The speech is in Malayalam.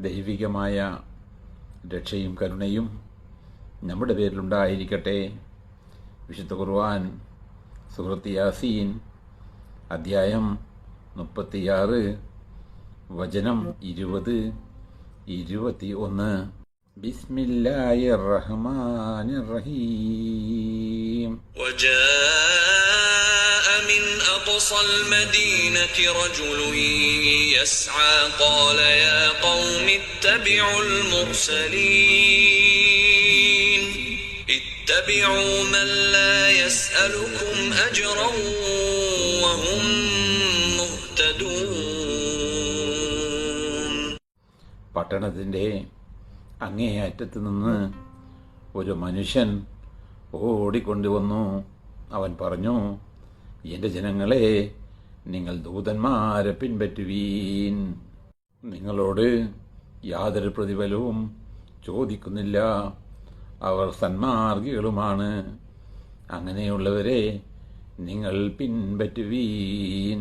ദൈവികമായ രക്ഷയും കരുണയും നമ്മുടെ പേരിലുണ്ടായിരിക്കട്ടെ. വിശുദ്ധ ഖുർആൻ സൂറത്ത് യാസീൻ അധ്യായം 36 വചനം 20-21. ബിസ്മില്ലാഹിർ റഹ്മാനിർ റഹീം. وجاء من أقصى المدينة رجل يسعى قال يا قوم اتبعوا المرسلين اتبعوا من لا يسألكم أجرا وهم مهتدون. പട്ടണത്തിൻ്റെ അങ്ങേയറ്റത്ത് നിന്ന് ഒരു മനുഷ്യൻ ഓടിക്കൊണ്ടുവന്നു. അവൻ പറഞ്ഞു, എൻ്റെ ജനങ്ങളെ, നിങ്ങൾ ദൂതന്മാരെ പിൻപറ്റുവീൻ. നിങ്ങളോട് യാതൊരു പ്രതിഫലവും ചോദിക്കുന്നില്ല. അവർ സന്മാർഗികളുമാണ്. അങ്ങനെയുള്ളവരെ നിങ്ങൾ പിൻപറ്റുവീൻ.